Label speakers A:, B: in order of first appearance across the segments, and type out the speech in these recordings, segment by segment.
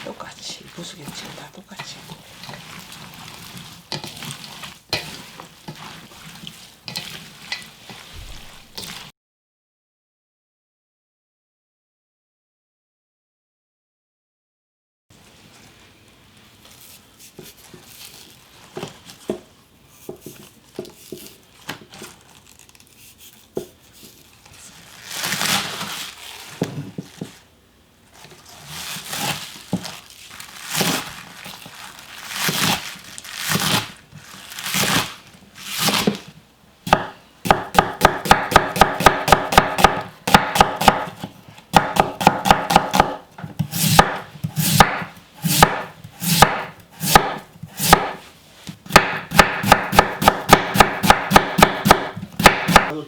A: 똑같이 부수김치는 다 똑같이.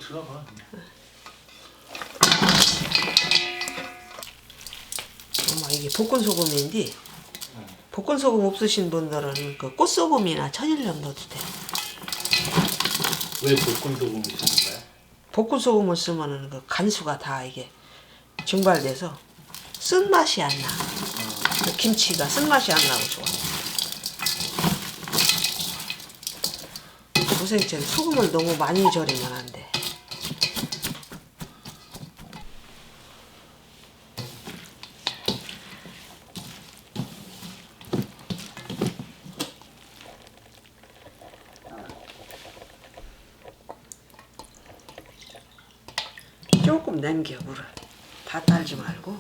B: 들어가.
A: 엄마 이게 볶은 소금인데 볶은 소금 없으신 분들은 그 꽃소금이나 천일염 넣어도 돼.
B: 왜 볶은 소금을 쓰는 거야?
A: 볶은 소금을 쓰면은 그 간수가 다 이게 증발돼서 쓴 맛이 안 나. 그 김치가 쓴 맛이 안 나고 좋아. 무생채는 소금을 너무 많이 절이면 안 돼. 조금 남겨 물을 다 딸지 말고.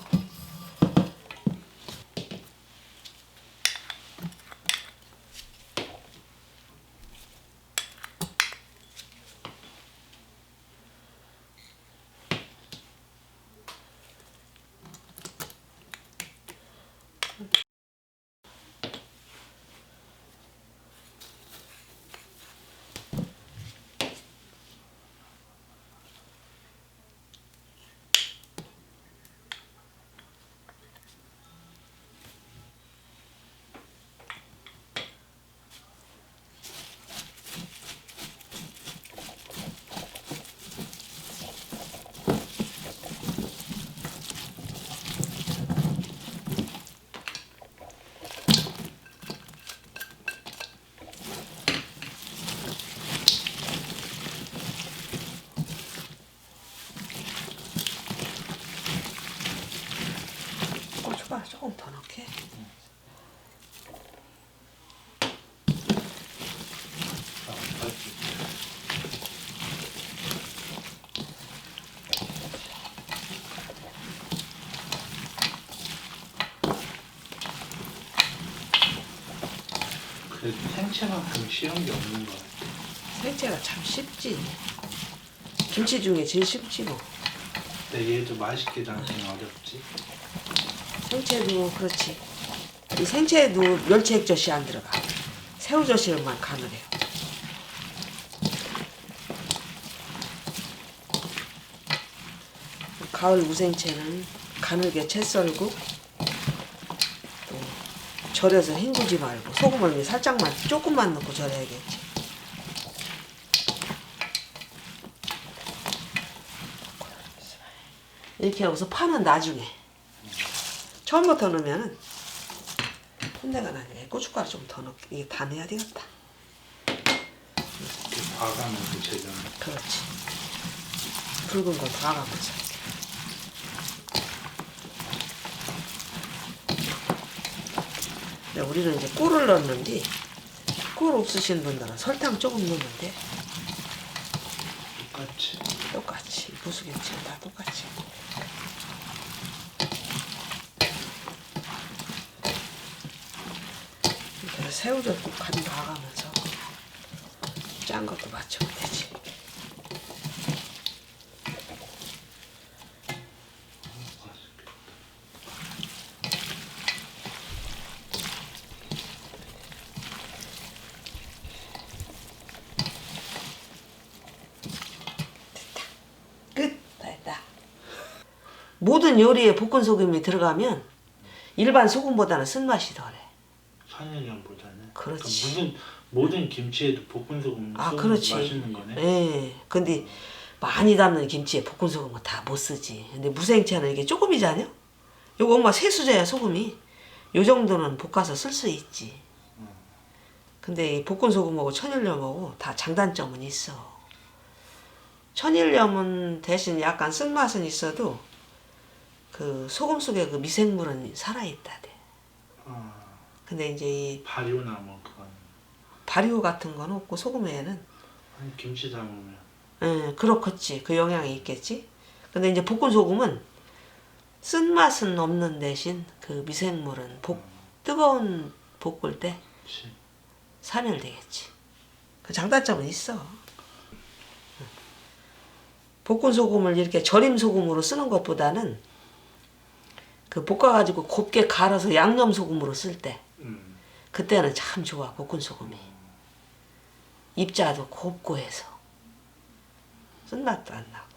A: 고춧가루 조금 더 넣게.
B: 그래도 생채만큼 쉬운 게 없는 거 같아.
A: 생채가 참 쉽지. 김치 중에 제일 쉽지 뭐.
B: 근데 얘도 맛있게 담기는 어렵지.
A: 생채도 그렇지. 이 생채에도 멸치 액젓이 안 들어가. 새우젓이만 간을 해요. 가을 무생채는 가늘게 채 썰고 또 절여서 헹구지 말고 소금을 살짝만 조금만 넣고 절여야겠지. 이렇게 하고서 파는 나중에. 처음부터 넣으면은 혼내가 나니까 고춧가루 좀 더 넣게. 이게 다 넣어야 되겠다.
B: 이렇게 봐가면서 재면.
A: 그렇지. 붉은 거 봐가면서. 근데 우리는 이제 꿀을 넣는데 꿀 없으신 분들은 설탕 조금 넣으면 돼. 똑같이 부수김치는 다 똑같이. 그래서 새우젓도 간 봐가면서 짠 것도 맞추면 되지. 모든 요리에 볶은 소금이 들어가면 일반 소금보다는 쓴맛이 덜해.
B: 천일염보다는.
A: 그렇지.
B: 그러니까 모든 김치에도 볶은 소금
A: 아,
B: 쓰면
A: 그렇지.
B: 맛있는 거네.
A: 예. 근데 많이 담는 김치에 볶은 소금은 다 못 쓰지. 근데 무생채는 이게 조금이잖아요. 요거 엄마 세수제야 소금이. 요 정도는 볶아서 쓸 수 있지. 근데 이 볶은 소금하고 천일염하고 다 장단점은 있어. 천일염은 대신 약간 쓴맛은 있어도 그 소금 속에 그 미생물은 살아있다대. 근데 이제 이
B: 발효나 뭐 그건.
A: 발효 같은 건 없고 소금에는
B: 아니 김치 담으면.
A: 그렇겠지. 그 영향이 있겠지. 근데 이제 볶은 소금은 쓴맛은 없는 대신 그 미생물은 뜨거운 볶을 때
B: 그치.
A: 사멸되겠지. 그 장단점은 있어. 볶은 소금을 이렇게 절임 소금으로 쓰는 것보다는 그 볶아가지고 곱게 갈아서 양념 소금으로 쓸 때 그때는 참 좋아. 볶은 소금이 입자도 곱고 해서 쓴맛도 안 나고.